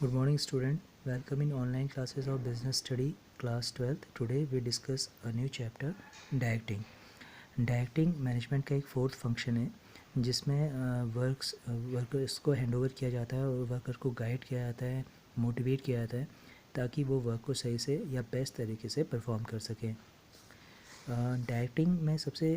Good morning student, welcome in online classes of business study class 12th. Today we discuss a new chapter directing. Directing management का एक fourth function है जिसमें workers को handover किया जाता है और वर्कर को गाइड किया जाता है, मोटिवेट किया जाता है ताकि वो वर्क को सही से या बेस्ट तरीके से परफॉर्म कर सकें. डायरेक्टिंग में सबसे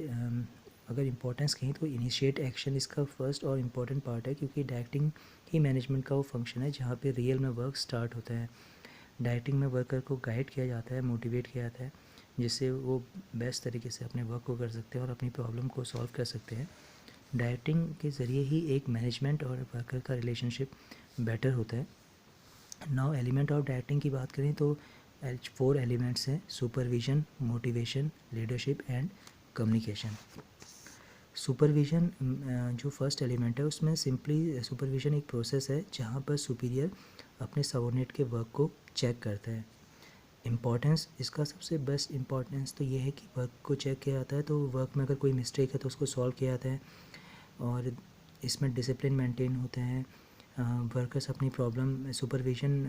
अगर इम्पोर्टेंस कहीं तो इनिशिएट एक्शन इसका फर्स्ट और इम्पोर्टेंट पार्ट है, क्योंकि डायरेक्टिंग ही मैनेजमेंट का वो फंक्शन है जहाँ पे रियल में वर्क स्टार्ट होता है. डायरेक्टिंग में वर्कर को गाइड किया जाता है, मोटिवेट किया जाता है, जिससे वो बेस्ट तरीके से अपने वर्क को कर सकते हैं और अपनी प्रॉब्लम को सॉल्व कर सकते हैं. डायरेक्टिंग के ज़रिए ही एक मैनेजमेंट और वर्कर का रिलेशनशिप बेटर होता है. नाउ एलिमेंट ऑफ डायरेक्टिंग की बात करें तो 4 एलिमेंट्स हैं: supervision, motivation, leadership and communication. Supervision जो फर्स्ट एलिमेंट है उसमें सिंपली सुपरविजन एक प्रोसेस है जहाँ पर सुपीरियर अपने सबऑर्डिनेट के वर्क को चेक करता है. इम्पॉर्टेंस इसका सबसे बेस्ट इम्पॉर्टेंस तो ये है कि वर्क को चेक किया जाता है, तो वर्क में अगर कोई मिस्टेक है तो उसको सॉल्व किया जाता है और इसमें डिसिप्लिन मेंटेन होते हैं. वर्कर्स अपनी प्रॉब्लम सुपरविजन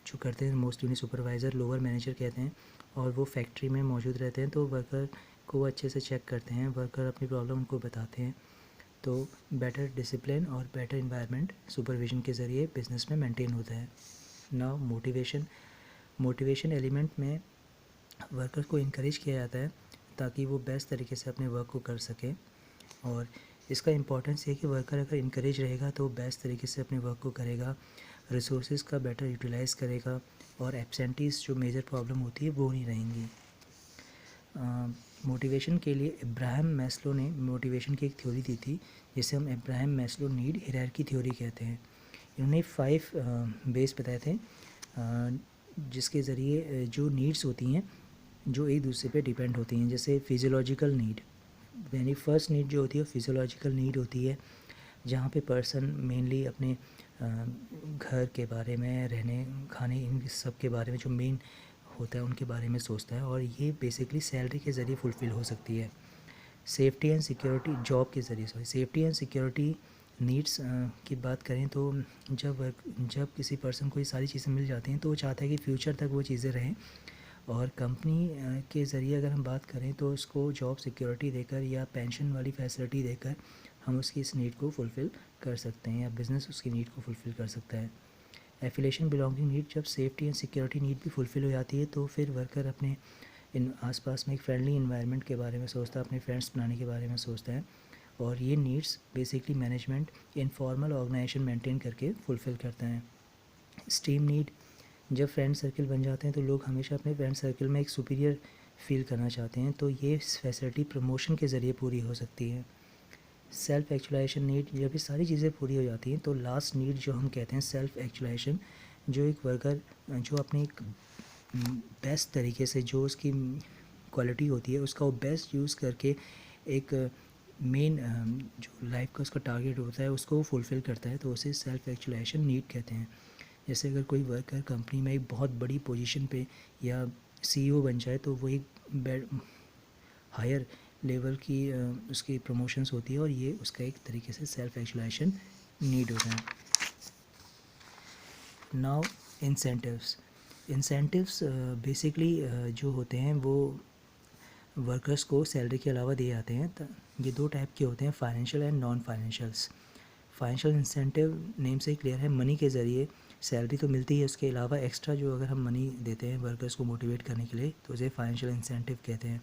जो करते हैं मोस्टली उन्हें सुपरवाइज़र लोअर मैनेजर कहते हैं और वो फैक्ट्री में मौजूद रहते हैं, तो वर्कर को वो अच्छे से चेक करते हैं, वर्कर अपनी प्रॉब्लम उनको बताते हैं. तो बेटर डिसिप्लिन और बेटर इन्वायरमेंट सुपरविजन के ज़रिए बिज़नेस में मेंटेन होता है. नाउ मोटिवेशन एलिमेंट में वर्कर को इनकरेज किया जाता है ताकि वो बेस्ट तरीके से अपने वर्क को कर सकें. और इसका इम्पोर्टेंस ये कि वर्कर अगर इनकरेज रहेगा तो बेस्ट तरीके से अपने वर्क को करेगा, रिसोर्सेज का बेटर यूटिलाइज़ करेगा और एब्सेंटीज़ जो मेजर प्रॉब्लम होती है वो नहीं रहेंगी. मोटिवेशन के लिए इब्राहिम मैस्लो ने मोटिवेशन की एक थ्योरी दी थी जिसे हम Ibrahim Maslow need hierarchy theory कहते हैं. इन्होंने 5 बेस बताए थे जिसके ज़रिए जो नीड्स होती हैं जो एक दूसरे पे डिपेंड होती हैं. जैसे फिजियोलॉजिकल नीड, यानी फर्स्ट नीड जो होती है वो फिजियोलॉजिकल नीड होती है जहाँ पे पर्सन मेनली अपने घर के बारे में, रहने खाने, इन सब के बारे में जो मेन होता है उनके बारे में सोचता है और ये बेसिकली सैलरी के ज़रिए फुलफ़िल हो सकती है. सेफ्टी एंड सिक्योरिटी जॉब के ज़रिए सेफ्टी एंड सिक्योरिटी नीड्स की बात करें तो जब किसी पर्सन को ये सारी चीज़ें मिल जाती हैं तो वो चाहता है कि फ्यूचर तक वो चीज़ें रहें. और कंपनी के ज़रिए अगर हम बात करें तो उसको जॉब सिक्योरिटी देकर या पेंशन वाली फैसिलिटी देकर हम उसकी इस नीड को फुलफ़िल कर सकते हैं या बिज़नेस उसकी नीड को फुलफ़िल कर सकता है. एफिलेशन बिलोंगिंग नीड, जब सेफ्टी एंड सिक्योरिटी नीड भी फुलफ़िल हो जाती है तो फिर वर्कर अपने आसपास में एक फ्रेंडली इन्वायरमेंट के बारे में सोचता है, अपने फ्रेंड्स बनाने के बारे में सोचता है. और ये needs basically management informal organisation maintain करके फुलफ़िल करते हैं. स्टीम नीड, जब फ्रेंड सर्कल बन जाते हैं तो लोग हमेशा अपने फ्रेंड सर्कल में एक सुपीरियर फील करना चाहते हैं, तो ये फैसिलिटी प्रमोशन के ज़रिए पूरी हो सकती है. सेल्फ एक्चुलाइजेशन नीड, जब ये सारी चीज़ें पूरी हो जाती हैं तो लास्ट नीड जो हम कहते हैं सेल्फ एक्चुलाइजेशन, जो एक वर्कर जो अपने एक बेस्ट तरीके से जो उसकी क्वालिटी होती है उसका वो बेस्ट यूज़ करके एक मेन जो लाइफ का उसका टारगेट होता है उसको वो फुलफ़िल करता है, तो उसे सेल्फ एक्चुलाइजेशन नीड कहते हैं. जैसे अगर कोई वर्कर कंपनी में एक बहुत बड़ी पोजीशन पे या सीईओ बन जाए तो वो एक हायर लेवल की उसकी प्रमोशंस होती है और ये उसका एक तरीके से सेल्फ एक्चुलाइजेशन नीड होता है. नाउ इंसेंटिव्स बेसिकली जो होते हैं वो वर्कर्स को सैलरी के अलावा दिए जाते हैं. ये 2 टाइप के होते हैं, financial and non financials. Financial incentive name से ही क्लियर है, मनी के ज़रिए सैलरी तो मिलती है, उसके अलावा एक्स्ट्रा जो अगर हम मनी देते हैं वर्कर्स को मोटिवेट करने के लिए तो उसे फाइनेंशियल इंसेंटिव कहते हैं.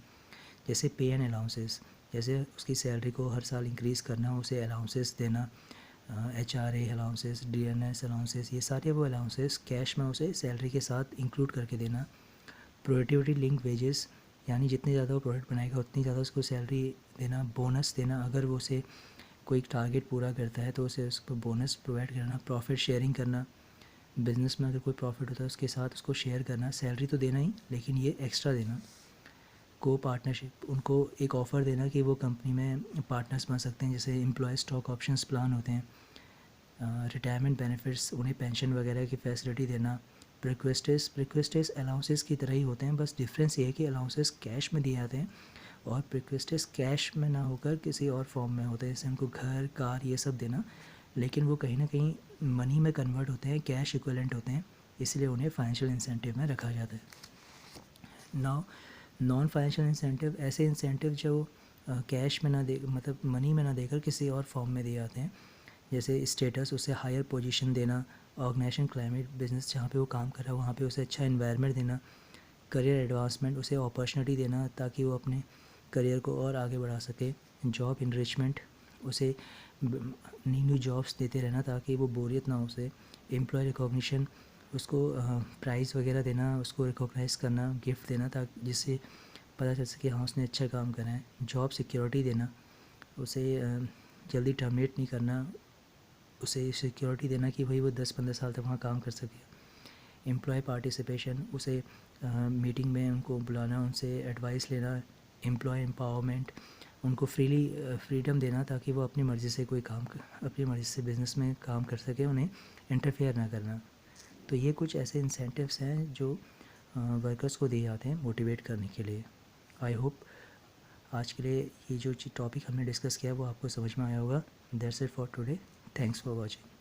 जैसे पे एंड अलाउंसेस, जैसे उसकी सैलरी को हर साल इंक्रीज़ करना, उसे अलाउंसेस देना, HRA अलाउंसेस, DNS अलाउंसेस, ये सारे वो अलाउंसेस कैश में उसे सैलरी के साथ इंक्लूड करके देना. प्रोडक्टिविटी लिंक वेजेस, यानी जितनी ज़्यादा वो प्रोडक्ट बनाएगा उतनी ज़्यादा उसको सैलरी देना. बोनस देना, अगर वो उसे कोई टारगेट पूरा करता है तो उसे उसको बोनस प्रोवाइड करना. प्रॉफिट शेयरिंग करना, बिज़नेस में अगर कोई प्रॉफिट होता है उसके साथ उसको शेयर करना. सैलरी तो देना ही लेकिन ये एक्स्ट्रा देना. को पार्टनरशिप, उनको एक ऑफ़र देना कि वो कंपनी में पार्टनर्स बन सकते हैं, जैसे एम्प्लॉय स्टॉक ऑप्शंस प्लान होते हैं. रिटायरमेंट बेनिफिट्स, उन्हें पेंशन वगैरह की फैसिलिटी देना. प्रिक्वेस्टेस अलाउंसेस की तरह ही होते हैं, बस डिफरेंस ये है कि अलाउंसेस कैश में दिए जाते हैं और प्रिक्वेस्टेस कैश में ना होकर किसी और फॉर्म में होते हैं, जैसे उनको घर, कार, ये सब देना. लेकिन वो कहीं ना कहीं मनी में कन्वर्ट होते हैं, कैश इक्विवेलेंट होते हैं, इसलिए उन्हें फाइनेंशियल इंसेंटिव में रखा जाता है। नाउ नॉन फाइनेंशियल इंसेंटिव ऐसे इंसेंटिव जो कैश में ना दे, मतलब मनी में ना देकर किसी और फॉर्म में दिए जाते हैं, जैसे स्टेटस, उसे हायर पोजीशन देना, ऑर्गेनाइजेशन क्लाइमेट, बिजनेस जहाँ पे वो काम कर रहा है वहाँ पे उसे अच्छा इन्वायरमेंट देना, करियर एडवांसमेंट, उसे अपॉर्चुनिटी देना ताकि वो अपने करियर को और आगे बढ़ा सके, जॉब इनरिचमेंट, उसे न्यू न्यू जॉब्स देते रहना ताकि वो बोरियत ना हो उसे, एम्प्लॉय रिकॉग्निशन, उसको प्राइज़ वगैरह देना, उसको रिकॉग्नाइज़ करना, गिफ्ट देना ताकि जिससे पता चल सके हाँ उसने अच्छा काम करा है, जॉब सिक्योरिटी देना, उसे जल्दी टर्मिनेट नहीं करना, उसे सिक्योरिटी देना कि भाई वो 10-15 साल तक वहाँ काम कर सके, एम्प्लॉय पार्टिसिपेशन, उसे मीटिंग में उनको बुलाना, उनसे एडवाइस लेना, एम्प्लॉय एम्पावरमेंट, उनको फ्रीडम देना ताकि वो अपनी मर्ज़ी से अपनी मर्ज़ी से बिज़नेस में काम कर सके, उन्हें इंटरफेयर ना करना। तो ये कुछ ऐसे इंसेंटिव्स हैं जो वर्कर्स को दिए जाते हैं मोटिवेट करने के लिए। आई होप आज के लिए ये जो टॉपिक हमने डिस्कस किया वो आपको समझ में आया होगा। That's it for today, thanks for watching.